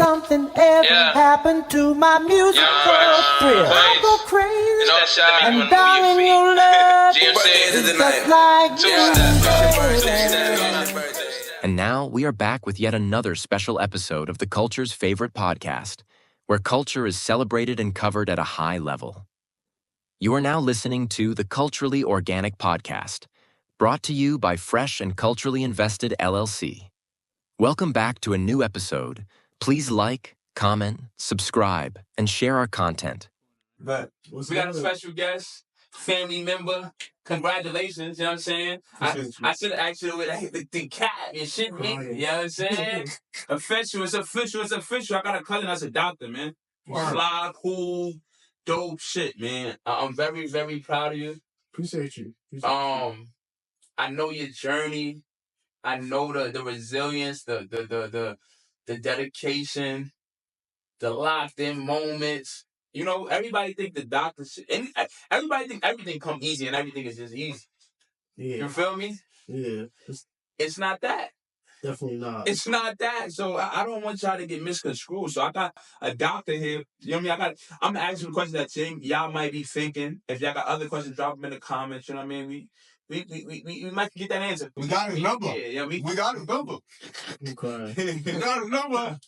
something ever happened to my musical thrill, I'll go crazy. And darling, your love is just like And now we are back with yet another special episode of the Culture's favorite podcast, where culture is celebrated and covered at a high level. You are now listening to the Culturally Organic Podcast, brought to you by Fresh and Culturally Invested LLC. Welcome back to a new episode. Please like, comment, subscribe, and share our content. But we got a special guest, family member. Congratulations, you know what I'm saying? I should have asked you with the cat and shit, man. You know what I'm saying? Official, it's official. I got a cousin that's a doctor, man. Fly, cool, dope shit, man. I'm very, very proud of you. Appreciate you. I know your journey. I know the resilience, the dedication, the locked in moments. You know, everybody think the doctor shit, and everybody think everything come easy and everything is just easy. Yeah. You feel me? Yeah. It's not that. Definitely not. It's not that. So I don't want y'all to get misconstrued. So I got a doctor here. You know what I mean? I'm asking the questions that y'all might be thinking. If y'all got other questions, drop them in the comments. You know what I mean? We might get that answer. We got his number. Yeah, we got his number. Okay. We got his number.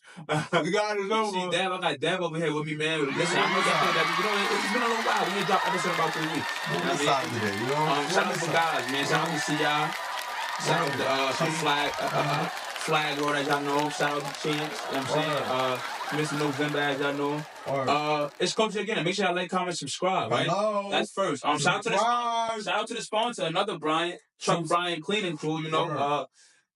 We got his number. See, Dev, I got Dev over here with me, man. Listen, I know that, you know, it's been a little while. We ain't dropped episode about 3 weeks. You know what I mean? Shout out to guys, man. Shout out to CI. Shout out to some flag girl that y'all know. Shout out to Chance. You know what I'm saying? Mr. November, as y'all know. It's Culture again. Make sure y'all like, comment, subscribe, right? Hello. That's first. Shout out to the sponsor, another Brian, Chuck Brian Cleaning Crew, you know.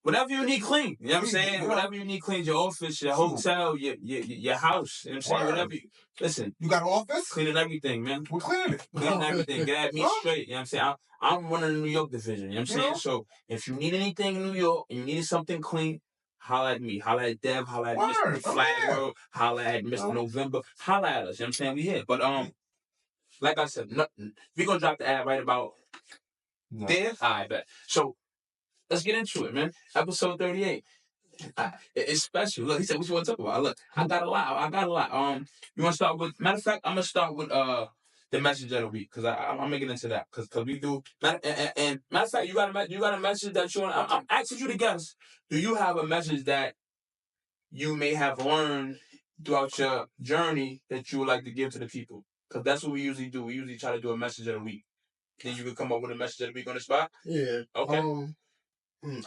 Whatever you need clean, you know what I'm saying? Whatever you need clean, your office, your hotel, your house, you know what I'm saying? Whatever you, listen. You got an office? Cleaning everything, man. We're cleaning it. Cleaning everything. Get at me straight, you know what I'm saying? I'm running the New York division, you know what I'm saying? So if you need anything in New York and you need something clean, holla at me. Holla at Dev, holla at Mr. Flag World, holla at Mr. November, holla at us, you know what I'm saying? We here. But like I said, we're gonna drop the ad right about there. I bet. So let's get into it, man. Episode 38. It's special. Look, he said, what you want to talk about? Look, I got a lot. You want to start with, matter of fact, I'm going to start with the message of the week, because I'm going to get into that, because we do, and matter of fact, you got a message that you want, I'm asking you to guess, do you have a message that you may have learned throughout your journey that you would like to give to the people? Because that's what we usually do. We usually try to do a message of the week. Then you can come up with a message of the week on the spot? Yeah. Okay.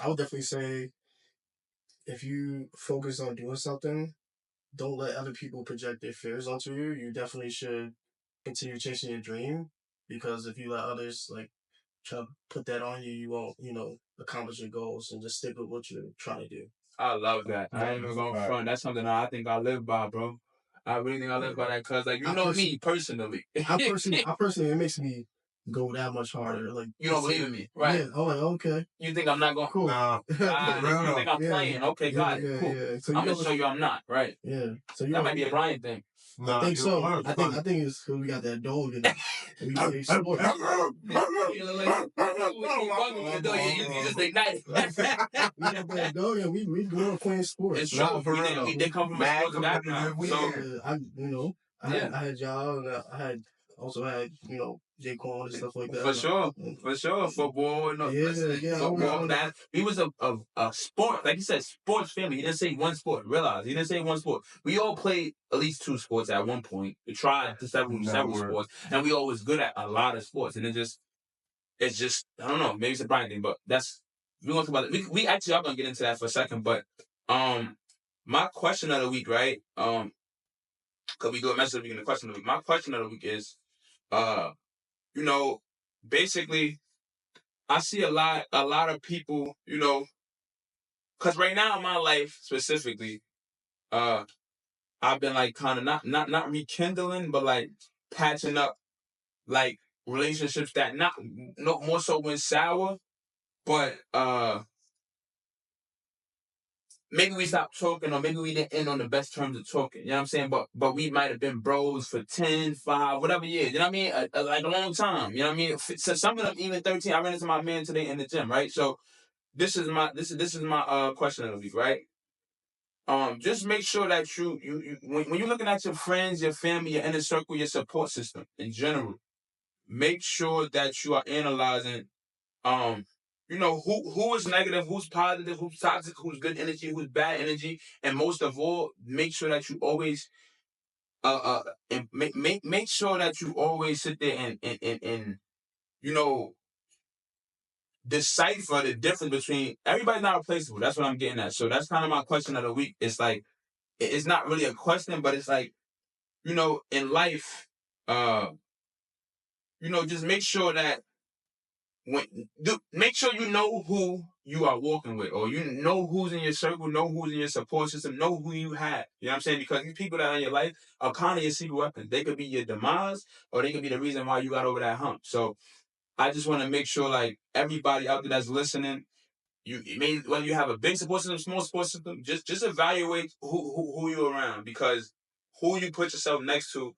I would definitely say, if you focus on doing something, don't let other people project their fears onto you. You definitely should continue chasing your dream, because if you let others try to put that on you, you won't, accomplish your goals, and just stick with what you're trying to do. I love that. I ain't even going front. That's something I think I live by, bro. I really think I live by that, because me personally. I personally, it makes me go that much harder. You don't believe in me, right? Yeah. Oh, okay. You think I'm not going? Cool. No. You think I'm playing? Okay, got it. Cool. Yeah. So I'm gonna show you I'm not, right? Yeah. So that might be a Brian thing. No, I think so. I think it's because we got that dog in it. We say sports. You just ignited. We got that dog, and we grew up playing sports. It's true. They come from a sports background. So I had y'all, and I also had J-Quan and stuff like that. For sure. Football. Football. That we was a sport, like you said, sports family. He didn't say one sport. Realize he didn't say one sport. We all played at least 2 sports at one point. We tried to several sports, and we all was good at a lot of sports. And it's just I don't know. Maybe it's a Brian thing, but we're gonna talk about it. We actually are gonna get into that for a second. But my question of the week, right? Because we do a message of the week and the question of the week. My question of the week is, basically, I see a lot of people, because right now in my life specifically, I've been kind of not rekindling, but patching up relationships that no more so went sour, but maybe we stopped talking, or maybe we didn't end on the best terms of talking. You know what I'm saying? But we might have been bros for 10, 5, whatever years. You know what I mean? A long time. You know what I mean? So some of them even 13. I ran into my man today in the gym, right? So this is my question of the week, right? just make sure that you when you're looking at your friends, your family, your inner circle, your support system in general, make sure that you are analyzing, um, who is negative, who's positive, who's toxic, who's good energy, who's bad energy, and most of all, make sure that you always and make sure that you always sit there and you know decipher the difference between everybody's not replaceable. That's what I'm getting at. So that's kind of my question of the week. It's like it's not really a question, but it's like, in life, just make sure that make sure you know who you are walking with, or you know who's in your circle, know who's in your support system, know who you have. You know what I'm saying? Because these people that are in your life are kind of your secret weapons. They could be your demise, or they could be the reason why you got over that hump. So I just want to make sure, like, everybody out there that's listening, whether you have a big support system, small support system, just evaluate who you're around, because who you put yourself next to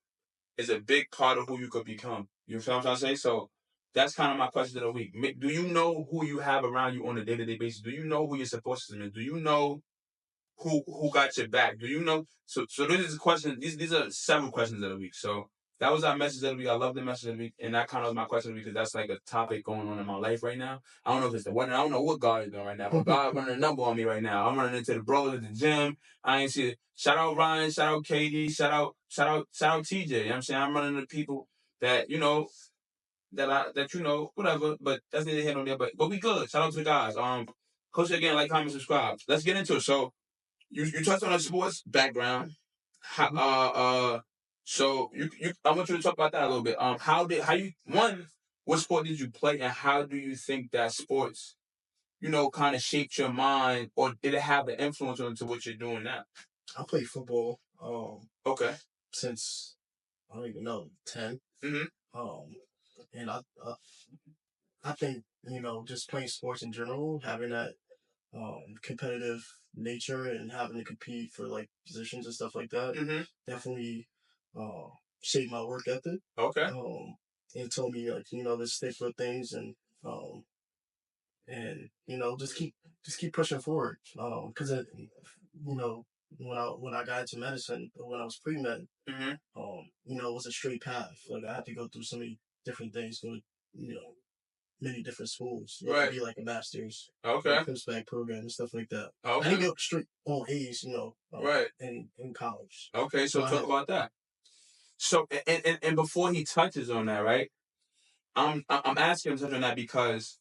is a big part of who you could become. You feel what I'm trying to say? So that's kind of my question of the week. Do you know who you have around you on a day-to-day basis? Do you know who your support system is? Do you know who got your back? Do you know? So this is a question. These are several questions of the week. So that was our message of the week. I love the message of the week, and that kind of was my question of the week, because that's like a topic going on in my life right now. I don't know if it's the weather. I don't know what God is doing right now, but God running a number on me right now. I'm running into the bros at the gym. I ain't see it. Shout out Ryan. Shout out KD. Shout out TJ. You know what I'm saying? I'm running into people that whatever. But that's neither here nor there. But we good. Shout out to the guys. Coach again, like, comment, subscribe. Let's get into it. So. You touched on a sports background. So I want you to talk about that a little bit. What sport did you play, and how do you think that sports, kind of shaped your mind, or did it have an influence into what you're doing now? I played football. Okay. Since I don't even know 10. And I think just playing sports in general, having that competitive nature and having to compete for like positions and stuff like that, definitely shaped my work ethic. Okay. And told me, like, let's stick with things and just keep pushing forward. Because when I got into medicine, when I was pre-med, it was a straight path. Like, I had to go through so many different things, go many different schools. You Right. could be like a master's, Okay. post-bac program and stuff like that. Okay. I didn't go straight all A's, right. in college. Okay, so talk about that. So and before he touches on that, right? I'm asking him to touch on that because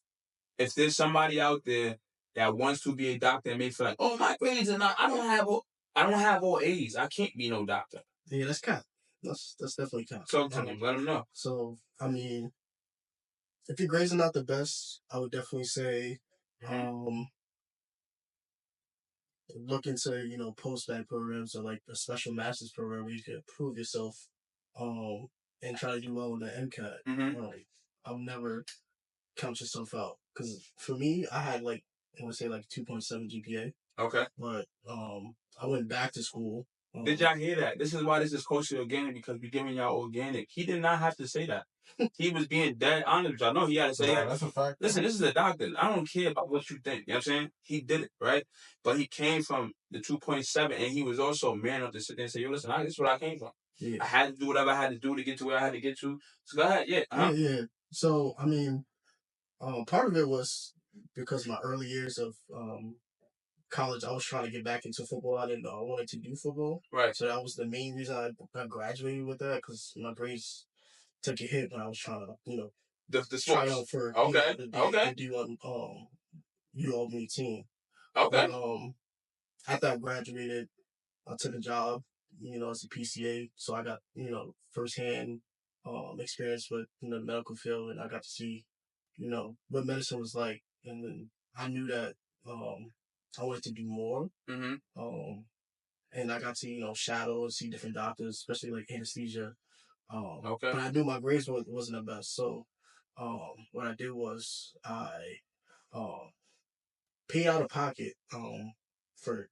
if there's somebody out there that wants to be a doctor and may feel like, oh, my grades are not, I don't have all A's. I can't be no doctor. Yeah, that's cap. That's definitely cap. Talk to him. Let him know. So, I mean, if your grades are not the best, I would definitely say, look into, post-bac programs, or like a special master's program where you can prove yourself, and try to do well in the MCAT. I'll never count yourself out. Because for me, I had like, I want to say like 2.7 GPA. Okay. But I went back to school. Did y'all hear that? This is why this is Coach Organic, because we're giving y'all organic. He did not have to say that. He was being dead honest with y'all. No, he had to say that. That's a fact. Listen, this is a doctor. I don't care about what you think. You know what I'm saying? He did it, right? But he came from the 2.7, and he was also man enough to sit there and say, yo, listen, this is where I came from. Yeah. I had to do whatever I had to do to get to where I had to get to. So go ahead. Yeah. Uh-huh. Yeah. So, I mean, part of it was because my early years of college, I was trying to get back into football. I didn't know I wanted to do football. Right. So that was the main reason I graduated with that, because my grades took a hit when I was trying to, the try out for okay. the D1 U-Albany team. Okay. But, after I graduated, I took a job, as a PCA. So I got, firsthand experience with the medical field, and I got to see, what medicine was like. And then I knew that I wanted to do more. And I got to, shadow and see different doctors, especially like anesthesia. Okay. But I knew my grades wasn't the best. So what I did was I paid out of pocket for,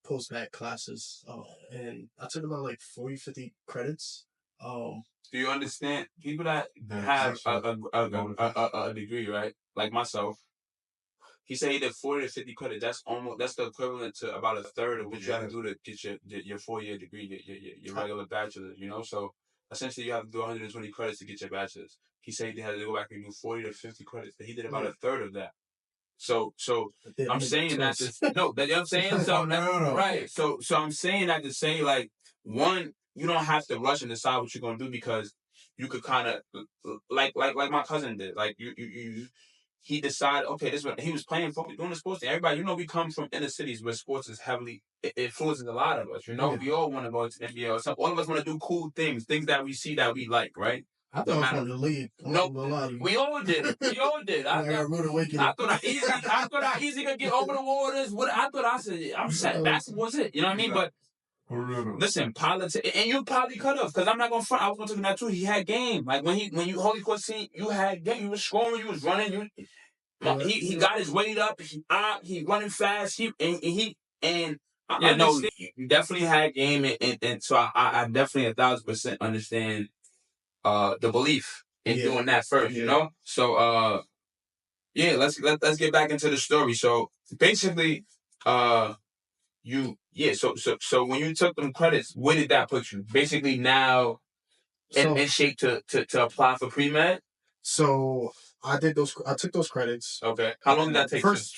post-bac classes. And I took about like 40, 50 credits. Do you understand? People that have a degree, right? Like myself, He said he did 40 to 50 credits. That's the equivalent to about a third of what you have to do to get your 4-year degree, your regular bachelor's. You know, so essentially you have to do 120 credits to get your bachelor's. He said he had to go back and do 40 to 50 credits, but he did about a third of that. So I'm saying that to, no, that you know what I'm saying. So No. right. So I'm saying that to say, like, one, you don't have to rush and decide what you're gonna do, because you could kind of like my cousin did. Like he decided, okay, this one, he was playing football, doing the sports thing. Everybody, you know, we come from inner cities where sports is heavily, it influences a lot of us. You know, we all want to go to the NBA or something. All of us want to do cool things that we see that we like, right? I thought I was from the league. No, we all did. We all did. I thought I easy could get over the waters. I'm set. Basketball's it. You know what I mean? But listen, politics, and you probably could have, because I'm not gonna front. I was gonna take that too. He had game. Like when you Holy Court scene, you had game. You was scoring. You was running. He got his weight up. He running fast. You definitely had game, and so I definitely 1,000% understand the belief in doing that first, you know? So let's get back into the story. So basically, so when you took them credits, where did that put you? Basically now in shape to apply for pre-med? So I took those credits. Okay. How long did that take? First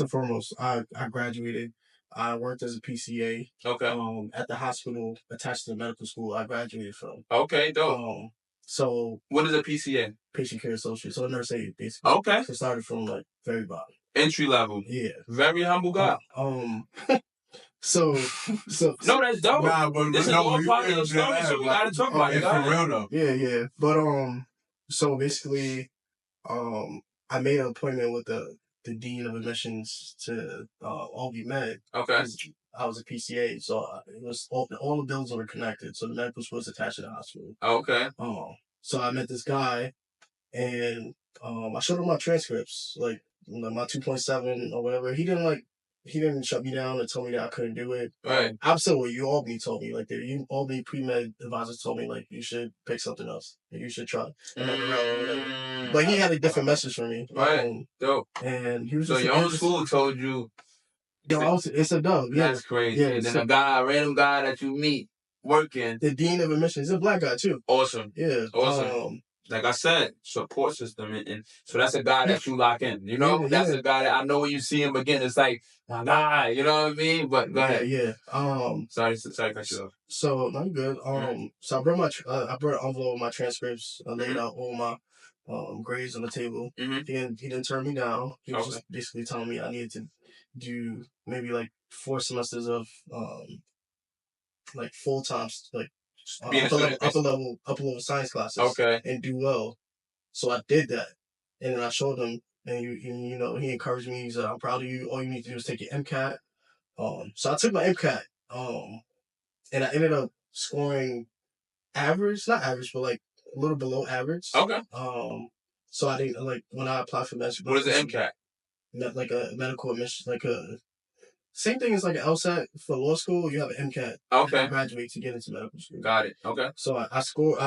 and foremost, I graduated. I worked as a PCA. Okay. At the hospital attached to the medical school I graduated from. Okay, dope. So what is a PCA? Patient care associate. So a nurse aide, basically. Okay. So started from like very bottom. Entry level. Yeah. Very humble guy. So no, that's dope. Nah, but this is all part of the story, so we gotta talk about it. For real though. Yeah. But so basically, I made an appointment with the dean of admissions to Albee Med. Okay. I was a PCA, so it was all the buildings were connected. So the medical school was attached to the hospital. Okay. So I met this guy, and I showed him my transcripts, like my 2.7 or whatever. He didn't shut me down and tell me that I couldn't do it. Right. I'm still what Albee told me. Like the Albee pre-med advisors told me, like, you should pick something else. You should try. But he had a different message for me. Right. Dope. And he was so just your own school told you. It's a dub. Yeah. That's crazy. Yeah, and then a random guy that you meet working. The dean of admissions. He's a black guy too. Awesome. Yeah. Awesome. Like I said, support system, and so that's a guy that you lock in. You know, that's a guy that I know when you see him again, it's like, nah, you know what I mean? But go ahead. Yeah. Sorry to cut you off. So no, I'm good. So I brought an envelope with my transcripts. I laid out all my grades on the table. Mm-hmm. He didn't turn me down. He was just basically telling me I needed to do maybe like 4 semesters of like full time, like upper level science classes. Okay. And do well. So I did that, and then I showed him, and you know, he encouraged me. He said, "I'm proud of you. All you need to do is take your MCAT." So I took my MCAT, and I ended up scoring average, not average, but like a little below average. Okay. So I didn't, like, when I applied for medical. What is the MCAT? Like a medical admission, like a same thing as like an LSAT for law school. You have an MCAT. Okay. To graduate to get into medical school. Got it. Okay. So I scored.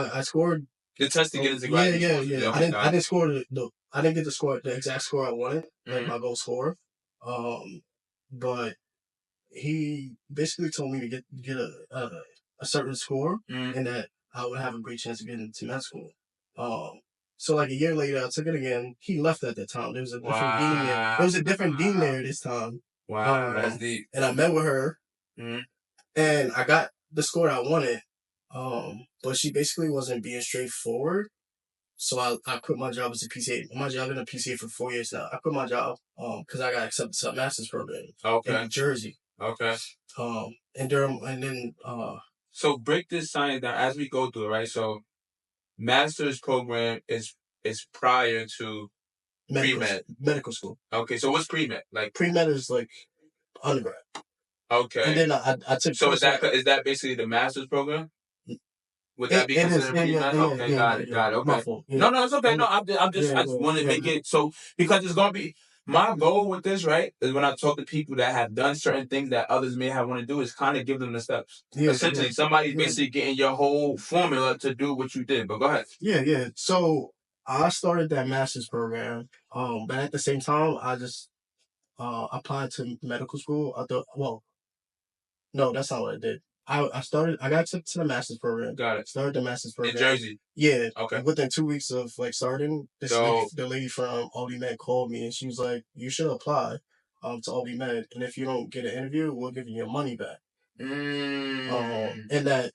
The test to get into graduate school. Yeah. Okay, I didn't score I didn't get the exact score I wanted, like my goal score. But he basically told me to get a certain score, and that I would have a great chance of getting into med school. So like a year later, I took it again. He left at that time. There was a different dean there. There was a different dean there this time. Wow, that's deep. And I met with her, and I got the score I wanted. But she basically wasn't being straightforward. So I quit my job as a PCA. My job been a PCA for 4 years now. I quit my job because I got accepted to a master's program in New Jersey. Okay. And then so break this science down as we go through it, right? So master's program is prior to pre-med. Medical school. Okay, so what's pre-med? Like pre-med is like undergrad. Okay. And then I took. So is that basically the master's program? Would that be considered pre-med? Okay, got it. Okay. No, it's okay. No, I just want to make it so, because it's gonna be my goal with this, right? Is when I talk to people that have done certain things that others may have want to do, is kind of give them the steps. Essentially, somebody's basically getting your whole formula to do what you did. But go ahead. Yeah. So I started that master's program, but at the same time, I just applied to medical school. No, that's not what I did. I got accepted to the master's program. Got it. Started the master's program. In Jersey. Yeah. Okay. And within 2 weeks of like starting, the lady from Albany Med called me and she was like, "You should apply to Albany Med, and if you don't get an interview, we'll give you your money back." And that,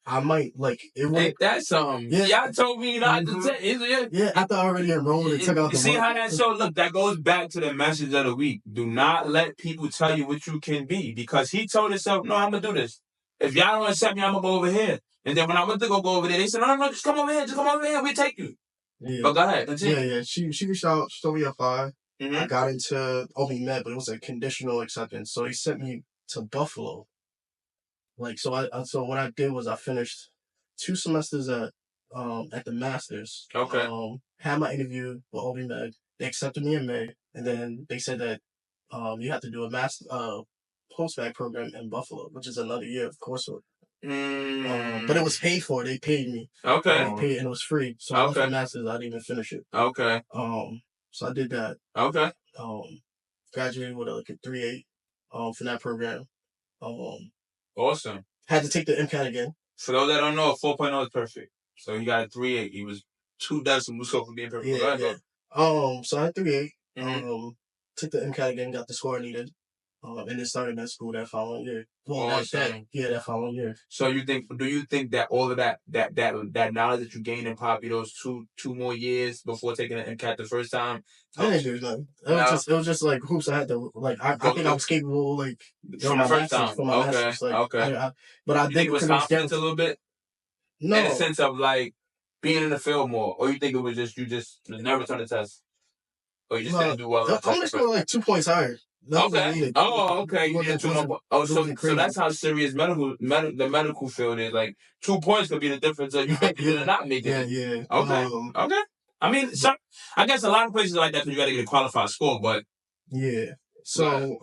I might like it. Ain't that something? Yeah, y'all told me not to take it. Yeah, after I already enrolled and took out the See money. how that show? Look, that goes back to the message of the week. Do not let people tell you what you can be, because he told himself, "No, I'm gonna do this. If y'all don't accept me, I'm gonna go over here." And then when I went to go over there, they said, "No, just come over here. Just come over here. We'll take you." Yeah. But go ahead. Continue. Yeah. She reached out, she told me to apply. Mm-hmm. I got into Albany Med, but it was a conditional acceptance. So they sent me to Buffalo. Like, so what I did was I finished 2 semesters at the Masters. Okay. Had my interview with Albany Med. They accepted me in May, and then they said that you have to do a post-bac program in Buffalo, which is another year of coursework. But it was paid for. They paid me. Okay. They paid, and it was free. So I left the Masters. I didn't even finish it. Okay. So I did that. Okay. Graduated with like a 3.8 for that program. Awesome. Had to take the MCAT again. For those that don't know, a 4.0 is perfect. So he got a 3.8. He was 2 decimals off from being perfect. Yeah. So I had 3.8. Took the MCAT again, got the score I needed. And then started med school that following year. Well, that following year. So do you think that all of that knowledge that you gained in probably those two more years before taking the MCAT the first time? I didn't do nothing. It was just like hoops I had to, like, I think I was capable, like, from the first time. For my masters. Like, okay. But I think it was confidence a little bit? No. In the sense of, like, being in the field more? Or you think it was just, you just nervous on the test? Or you just didn't do well? I only scored like 2 points higher. Okay. Okay. You did 2 more. So that's how serious the medical field is. Like, 2 points could be the difference of you making it or not making it. Yeah. Okay. I mean, I guess a lot of places like that, because you got to get a qualified score, but. Yeah. So,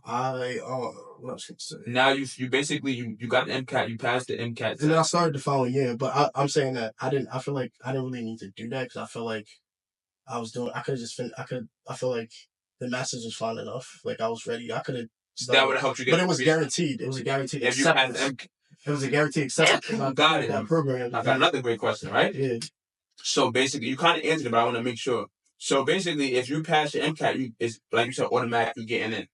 what else can I say? Now you basically, you got the MCAT, you passed the MCAT test. And then I started the following year, but I'm saying that I feel like I didn't really need to do that, because I feel like I feel like the Masters was fine enough. Like, I was ready. I could have. That would have helped you get. But it was guaranteed. It was a guaranteed acceptance. It was a guaranteed acceptance. I got it. That program. I got another great question, right? Yeah. So basically, you kind of answered it, but I want to make sure. So basically, if you pass your MCAT, it's like you said, automatic, you getting in.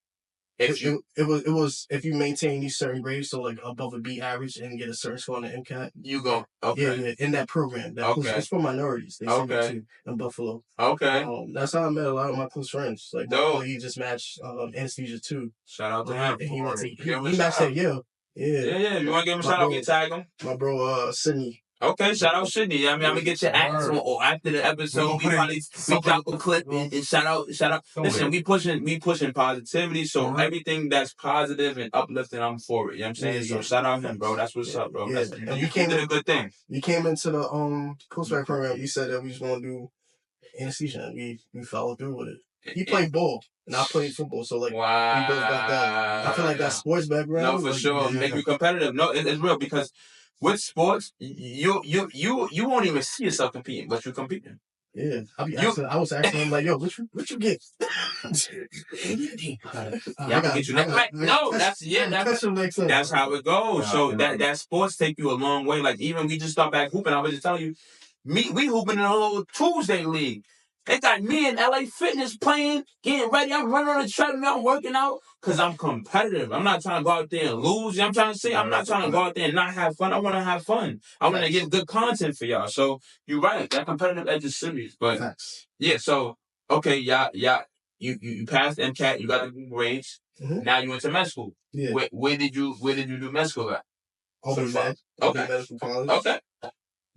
It was if you maintain these certain grades, so like above a B average and get a certain score on the MCAT, you go. Okay. Yeah, in that program. It's for minorities. They send it to in Buffalo. Okay. That's how I met a lot of my close friends. Like, he just matched anesthesia too. Shout out to him. He matched that year. Yeah. You want to give him a shout out? Get tag him. My bro, Sydney. Okay, shout out Sydney. I mean, I'm gonna get your ads or after the episode. We probably drop a clip and shout out. Listen, we pushing positivity. So everything that's positive and uplifting, I'm for it. You know what I'm saying? So shout out him, bro. That's what's up, bro. Yeah. And you did a good thing. You came into the Coastback program. You said that we just want to do anesthesia. We followed through with it. He played ball, and I played football. So like, wow. We both got that. I feel like that sports background. No, for sure, make you competitive. No, it's real, because with sports, you won't even see yourself competing, but you're competing. Yeah, I was asking him like, "Yo, what you get?" I'm gonna get you next. No, that's how it goes. So that sports take you a long way. Like, even we just start back hooping. I was just telling you, we hooping in a little Tuesday league. They got me in LA Fitness playing, getting ready. I'm running on the treadmill, I'm working out, because I'm competitive. I'm not trying to go out there and lose. You know what I'm trying to say? I'm not trying to go out there and not have fun. I want to have fun. I want to get good content for y'all. So, you're right. That competitive edge is serious. But, yeah, so, okay, you passed MCAT. You got the grades. Mm-hmm. Now you went to med school. Yeah. Where did you do med school at? Albany Med. Okay. Medical College. Okay.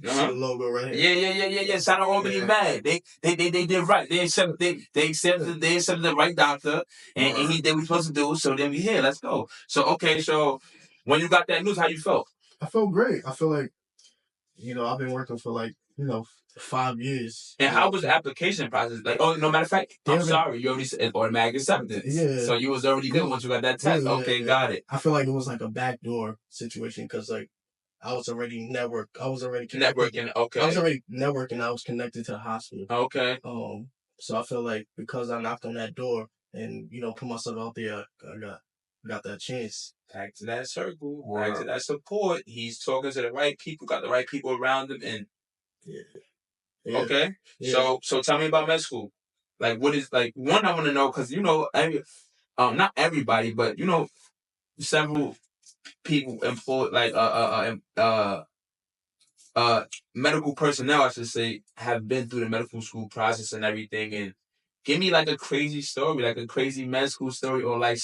See the logo right here. Yeah. Shout out Albany Med. They did right. They accepted the right doctor, and he did what he supposed to do. So then we here. Let's go. So so when you got that news, how you felt? I felt great. I feel like, I've been working for 5 years. And how was the application process? Like, no matter of fact, I'm sorry, you already said automatic acceptance. Yeah. So you was already good once you got that test. Yeah. Got it. I feel like it was like a backdoor situation, because I was already networked. I was already connected. Networking, okay. I was already networking. I was connected to the hospital. Okay. So I feel like because I knocked on that door and put myself out there, I got that chance. Back to that circle, back to that support. He's talking to the right people, got the right people around him, and Yeah. okay. Yeah. So tell me about med school. Like, what is like one I want to know because not everybody, but several people employed medical personnel, I should say, have been through the medical school process and everything. And give me like a crazy story, like a crazy med school story, or like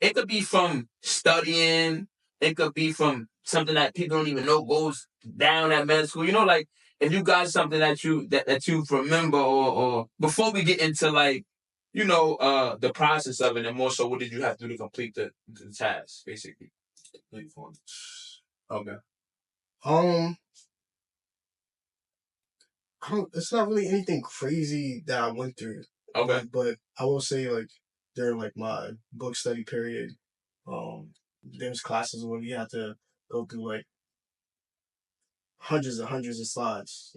it could be from studying, it could be from something that people don't even know goes down at med school. Like if you got something that you remember, or before we get into like, the process of it, and more so, what did you have to do to complete the task, basically? Okay. It's not really anything crazy that I went through. Okay. But I will say, like, during like my book study period, there's classes where we had to go through like hundreds of slides,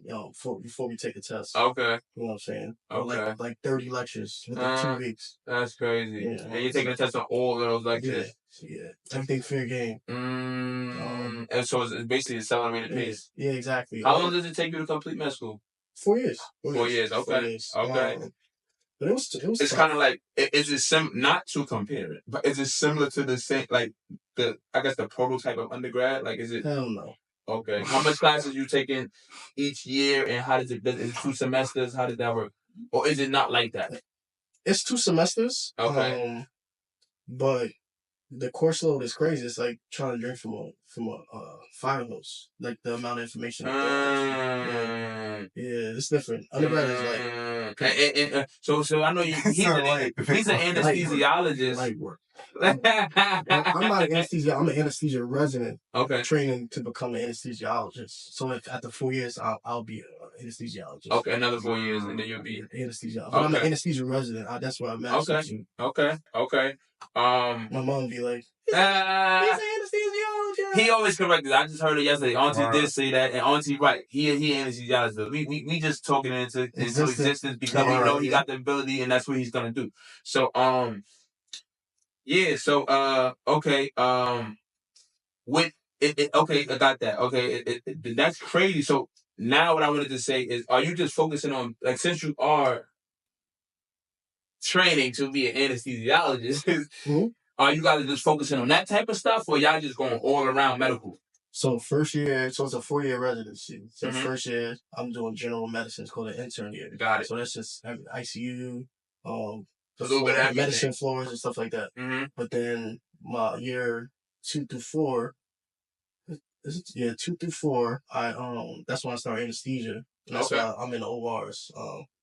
before we take a test. Okay. You know what I'm saying? Okay. Or like 30 lectures within 2 weeks. That's crazy. Yeah. And you're taking a test on all of those lectures. Yeah. Everything fair game. And so it's basically accelerated pace. Yeah, exactly. How long does it take you to complete med school? 4 years. 4 years. Okay. 4 years. Okay. But it was. It's kind of like, is it not to compare it, but is it similar to the same, like the prototype of undergrad? Like, is it? Hell no. Okay. How much classes you taking each year, and how is it 2 semesters? How does that work? Or is it not like that? It's 2 semesters. Okay. But the course load is crazy. It's like trying to drink from a fire hose. Like the amount of information. Yeah, it's different. Undergrad is like. So I know he's an anesthesiologist. Light work. I'm not an anesthesia. I'm an anesthesia resident. Okay. Training to become an anesthesiologist. So if after 4 years, I'll be an anesthesiologist. Okay, another 4 years, and then you'll be anesthesiologist. But I'm an anesthesia resident. That's where I'm at. Okay. My mom be like, he's an anesthesiologist. He always corrected. I just heard it yesterday. Auntie did say that, and Auntie right. He anesthesiologist. We just talking into existence because we know he got the ability, and that's what he's gonna do. So yeah. So okay. With it okay, I got that. Okay, that's crazy. So now what I wanted to say is, are you just focusing on, like, since you are training to be an anesthesiologist, mm-hmm. Are you guys just focusing on that type of stuff, or y'all just going all around medical? So first year, so it's a 4-year residency. So first year, I'm doing general medicine. It's called an intern year. Got it. So that's just ICU, a little bit of medicine floors and stuff like that. Mm-hmm. But then my year 2 through 4, 2 through 4, that's when I started anesthesia. And that's why I'm in the ORs.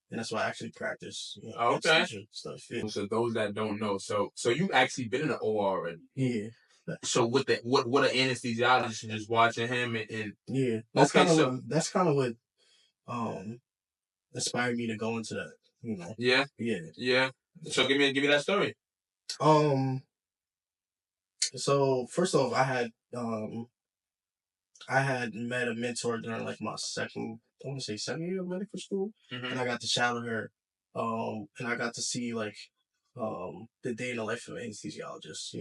And that's why I actually practice. Anesthesia stuff. Yeah. So those that don't know, so you actually been in the OR already. Yeah. So what an anesthesiologist just watching him and yeah. That's kind of what inspired me to go into that. Yeah. Yeah. So give me that story. So first off, I had met a mentor during like my second year of medical school, and I got to shadow her, and I got to see like the day in the life of an anesthesiologist.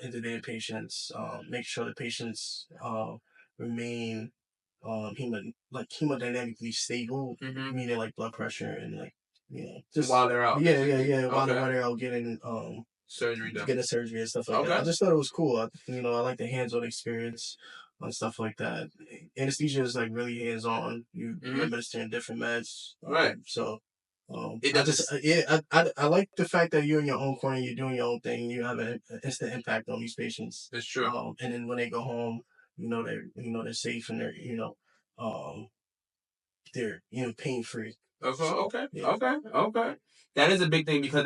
Entertain patients, make sure the patients remain hemodynamically stable, meaning like blood pressure and like just while they're out. Yeah. While they're out getting surgery done, getting surgery and stuff like that. I just thought it was cool. I like the hands-on experience and stuff like that. Anesthesia is like really hands-on. You administering different meds, right? So I like the fact that you're in your own corner, you're doing your own thing, you have an instant impact on these patients. That's true. And then when they go home, they're safe and they're pain-free. Okay. That is a big thing because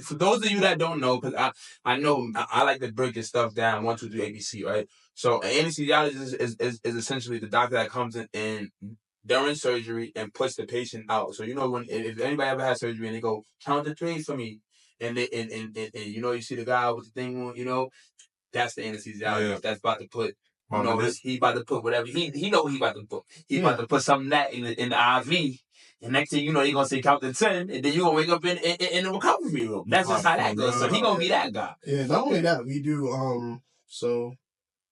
for those of you that don't know, because I know I like to break this stuff down 1, 2, 3 ABC, right? So an anesthesiologist is essentially the doctor that comes in during surgery and puts the patient out. So when if anybody ever has surgery and they go count to 3 for me, and you see the guy with the thing on, that's the anesthesiologist that's about to put You know, he about to put whatever he know what he about to put. He about to put something that in the IV. And next thing you know, he gonna say count to 10, and then you gonna wake up in the recovery room. That's just how that goes. So he gonna be that guy. Yeah, not only that, we do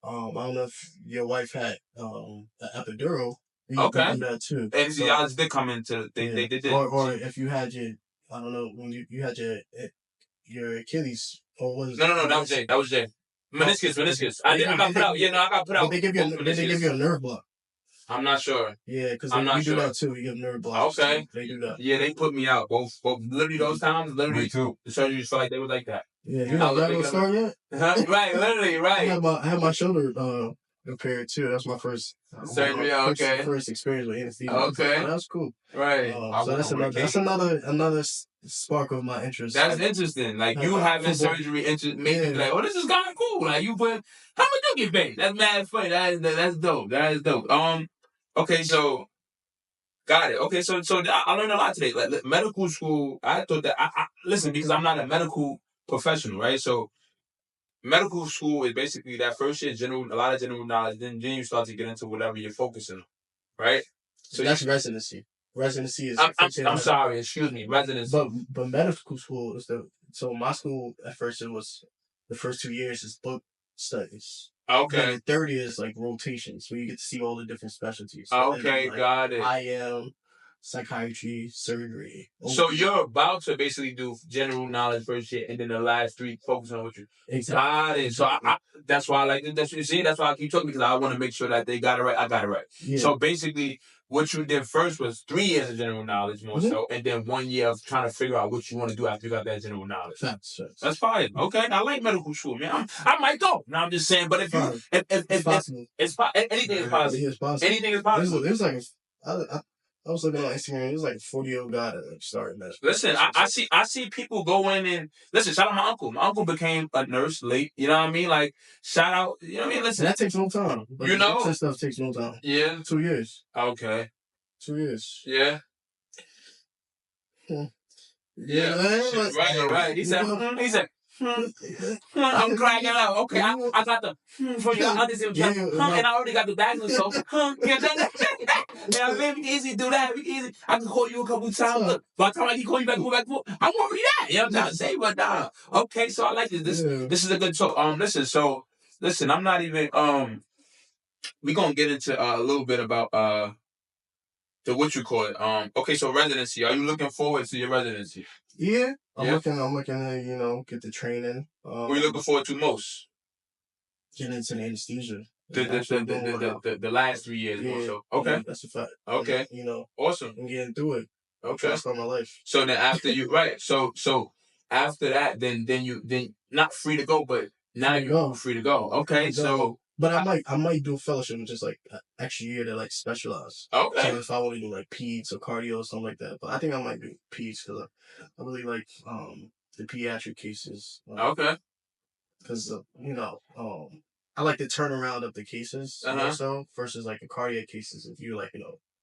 I don't know if your wife had an epidural. We do that too. And so, y'all did come into they did. Or if you had your, I don't know, when you had your Achilles or was no, that was Jay. Meniscus. I got put out. Yeah, no, I got put out. They give you a nerve block. I'm not sure. Yeah, because we do that too. We give nerve blocks. Okay. Too. They do that. Yeah, they put me out. Both literally those times, Me too. the surgeries felt like they were like that. Yeah, you know that little story yet? Right, literally, right. I had my shoulder repaired too. That's my first surgery. Okay. First experience with anesthesia. Okay. That was cool. Right. So that's another spark of my interest. That's interesting. Like you having surgery made me like, oh, this is kind of cool. Like you put, how much you get paid? That's mad funny. That's dope. That is dope. Okay, so got it. Okay, so I learned a lot today. Like medical school, I thought that I listen, because I'm not a medical professional, right? So medical school is basically that first year a lot of general knowledge. Then you start to get into whatever you're focusing on, right? So that's residency. Residency is. I'm sorry, excuse me, residency. But medical school is so my school at first it was the first 2 years is book studies. Okay. And the third year is like rotation, so you get to see all the different specialties. Okay, got it. IM, psychiatry, surgery. So you're about to basically do general knowledge first year, and then the last 3 focus on what you. Exactly. Got it. So I that's why I like that's what you see. That's why I keep talking, because I want to make sure that they got it right. I got it right. Yeah. So basically, what you did first was 3 years of general knowledge, more so, and then 1 year of trying to figure out what you want to do after you got that general knowledge. That's fine. Okay, I like medical school, man. I might go. No, I'm just saying. But if you, it's possible. Anything is possible. Anything is possible. There's like I was looking on Instagram. It was like a 40-year-old guy that started that. Listen, I see people go in and listen. Shout out my uncle. My uncle became a nurse late. You know what I mean? Like shout out. You know what I mean? Listen, and that takes no time. Like, you know, that stuff takes no time. Yeah, 2 years. Okay. 2 years. Yeah. Yeah. Right. He said. I'm cracking up. Okay, I got the for you understand, and I already got the backing, so yeah, maybe easy do that. Easy. I can call you a couple times. Look, by the time I can call you back, I'm already that. You know what I'm trying to say? But okay, so I like this. This is a good talk. Listen, I'm not even we gonna get into a little bit about the what you call it. Okay, so residency. Are you looking forward to your residency? Yeah. I'm looking to, get the training. What are you looking forward to most? Getting into the anesthesia. The last 3 years or so. Okay. Yeah, that's a fact. Okay. And, awesome. I'm getting through it. Okay. That's my life. So then after you right. So after that, then you not free to go, but now you're free to go. Okay. So but I might do a fellowship and just like an extra year to like specialize. Okay. So if I want to do like peds or cardio or something like that, but I think I might do peds because I really like the pediatric cases. Okay. Because I like the turnaround of the cases also versus like the cardiac cases. If you like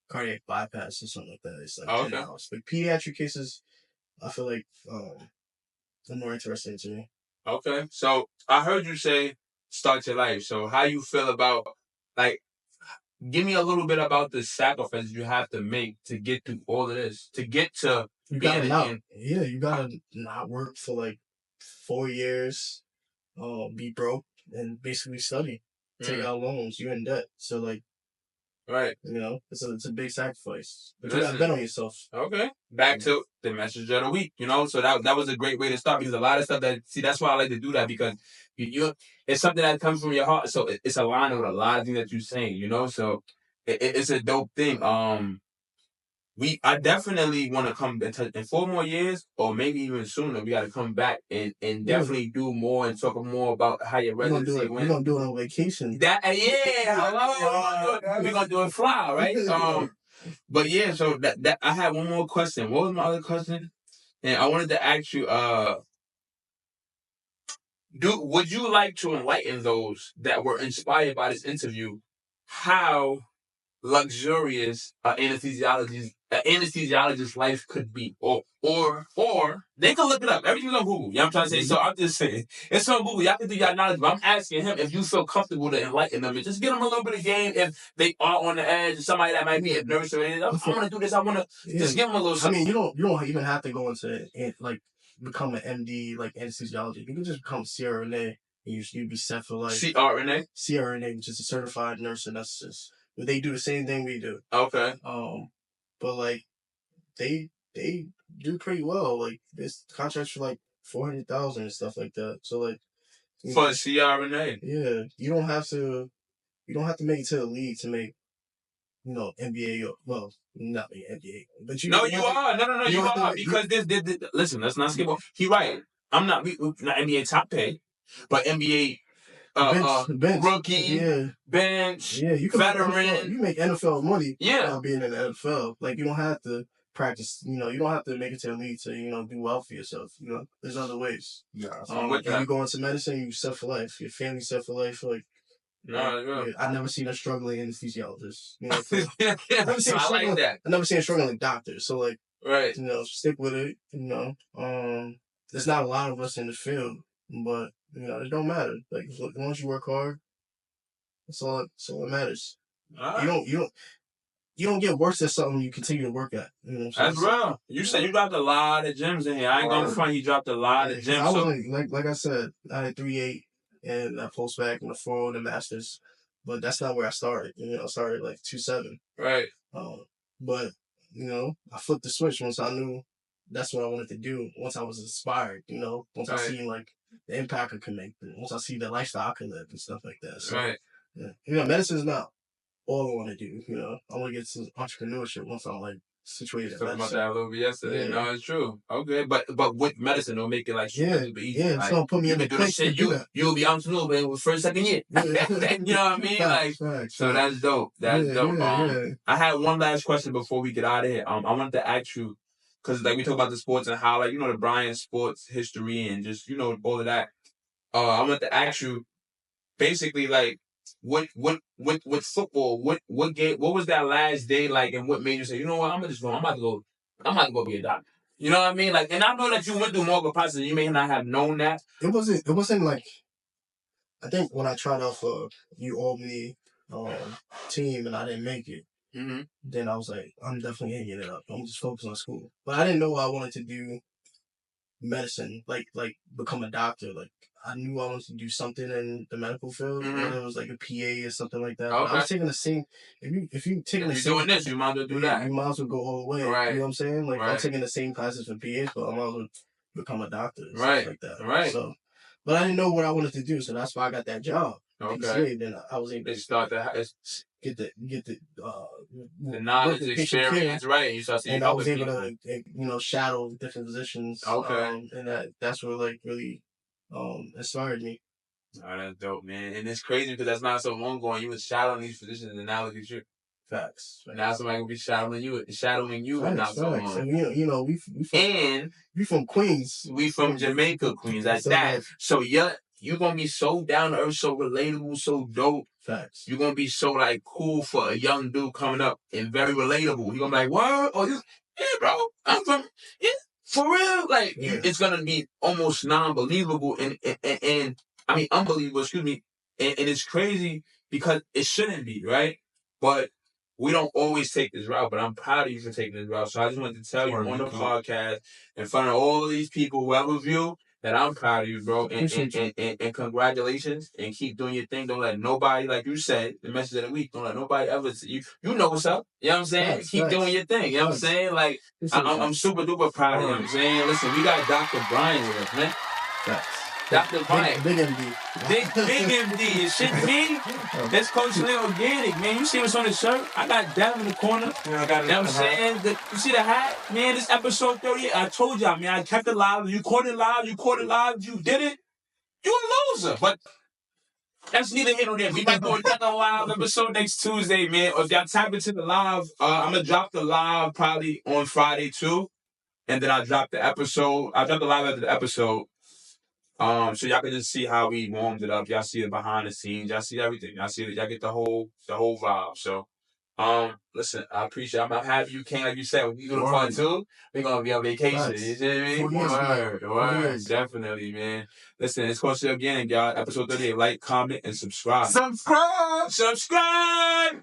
cardiac bypass or something like that, it's like 10 hours. But pediatric cases, I feel like they're more interesting to me. Okay. So I heard you say start your life. So how you feel about, like, give me a little bit about the sacrifice you have to make to get through all of this, to get to you gotta not work for like 4 years, be broke and basically study, take out loans, you're in debt. So like, right, it's a big sacrifice, but you gotta bet on yourself. Okay, back to the message of the week. So that was a great way to start, because a lot of stuff that's why I like to do that, because it's something that comes from your heart, so it's aligned with a lot of things that you're saying. So it's a dope thing. I definitely want to come in 4 more years, or maybe even sooner. We got to come back and definitely do more and talk more about how your residency went. We're gonna do it on vacation. We're gonna do it fly, right? But yeah, so that I had one more question. What was my other question? And I wanted to ask you, would you like to enlighten those that were inspired by this interview how luxurious anesthesiologist's life could be, or they can look it up. Everything's on Google. You know what I'm trying to say? So I'm just saying, it's on Google. Y'all can do y'all knowledge, but I'm asking him if you feel comfortable to enlighten them and just give them a little bit of game if they are on the edge, somebody that might be nervous or anything. I want to do this. I want to just give them a little I something. mean, you don't even have to go into like become an MD like anesthesiologist. You can just become CRNA and you'd be set for like CRNA, which is a certified nurse anesthetist. But they do the same thing we do. Okay. But like they do pretty well. Like this contracts for like 400,000 and stuff like that. So like for CRNA, yeah, you don't have to make it to the league to make NBA. Well, not the NBA, but you. No, you are. No, you are because this. Listen, let's not skip. He right. I'm not NBA top pay, but NBA. Bench, rookie, bench, you can veteran. You make NFL money. Yeah, being in the NFL, like you don't have to practice. You don't have to make it to the league to do well for yourself. There's other ways. Yeah. If you go into medicine, you set for life. Your family set for life. Like. I never seen a struggling anesthesiologist. I like that. I never seen a struggling doctor. So like, right. Stick with it. There's not a lot of us in the field, but it don't matter. Like as long as you work hard, that's all that matters. Right. You don't get worse at something you continue to work at. That's real. You said you dropped a lot of gyms in here. I ain't gonna front. You dropped a lot of gyms. I was like I said, I had 3.8 and I post back in the 4 in the Masters, but that's not where I started. I started like 2.7. Right. But I flipped the switch once I knew that's what I wanted to do. Once I was inspired, once I seen like the impact I could make, once I see the lifestyle I could live and stuff like that. So, medicine is not all I want to do. I want to get to entrepreneurship once I'm like situated. Talking about that a little bit yesterday. Yeah. No, it's true. Okay, but with medicine, it'll make it like super easy. Yeah, it's gonna put me in the place to do that. You'll be entrepreneur in the first, second year. You know what I mean? Facts. So that's dope. That's dope. I had one last question before we get out of here. I wanted to ask you, because like we talk about the sports and how like the Bryant sports history and just all of that. I wanted to ask you, basically like. What football? What game? What was that last day like? And what made you say, you know what? I'm about to go be a doctor. You know what I mean? Like, and I know that you went through more of a process. You may not have known that. It wasn't like. I think when I tried out for Albany team and I didn't make it, then I was like, I'm definitely hanging it up. I'm just focused on school. But I didn't know I wanted to do medicine, like become a doctor. Like I knew I wanted to do something in the medical field, whether it was like a PA or something like that. Okay. But I was taking the same. If you taking the same, doing this, you might as well do that. You might as well go all the way. Right. You know what I'm saying? Like I'm taking the same classes for PAs, but I might as well become a doctor. Stuff like that. Right. So, but I didn't know what I wanted to do, so that's why I got that job. Okay. Then I was able to start to get the knowledge, experience, right? You start seeing. And I was able to shadow different positions. Okay. And that's what like really inspired me. Oh, that's dope, man. And it's crazy because that's not so long ago. You was shadowing these positions, and now look at you. Facts. Now somebody will be shadowing you, and not so long. And we from Queens. We from Jamaica, Queens. Like that. So you're gonna be so down to earth, so relatable, so dope. Facts. You're gonna be so like cool for a young dude coming up and very relatable. You're gonna be like, what? Oh, yeah, bro. I'm from for real. Like it's gonna be almost non-believable and I mean unbelievable. Excuse me. And it's crazy because it shouldn't be, right? But we don't always take this route, but I'm proud of you for taking this route. So I just wanted to tell you on the podcast, in front of all of these people, whoever's you, that I'm proud of you, bro. And congratulations. And keep doing your thing. Don't let nobody, like you said, the message of the week, don't let nobody ever see you. You know what's up. You know what I'm saying? Keep doing your thing. You know what I'm saying? Like, I'm super duper proud of you. You know what I'm saying? Listen, we got Dr. Bryant with us, man. Facts. Dr. Bryant. Big MD. Big MD. Is shit me? That's culturally organic, man. You see what's on the shirt? I got Dev in the corner. Yeah, I got it. You know what I'm saying? You see the hat? Man, this episode 30, I told y'all, man, I kept it live. You caught it live. You did it. You a loser. But that's neither here nor there. We might do another live episode next Tuesday, man. Or if y'all tap into the live, I'm going to drop the live probably on Friday, too. And then I'll drop the episode. I'll drop the live after the episode. So y'all can just see how we warmed it up. Y'all see it behind the scenes. Y'all see everything. Y'all see it. Y'all get the whole vibe. So Listen, I appreciate it. I'm happy you came. Like you said, when you do the part 2, we're going to be on vacation. Facts. You see what I mean? Word. Definitely, man. Listen, it's Culture again, y'all. Episode 38. Like, comment, and subscribe. Subscribe! Subscribe!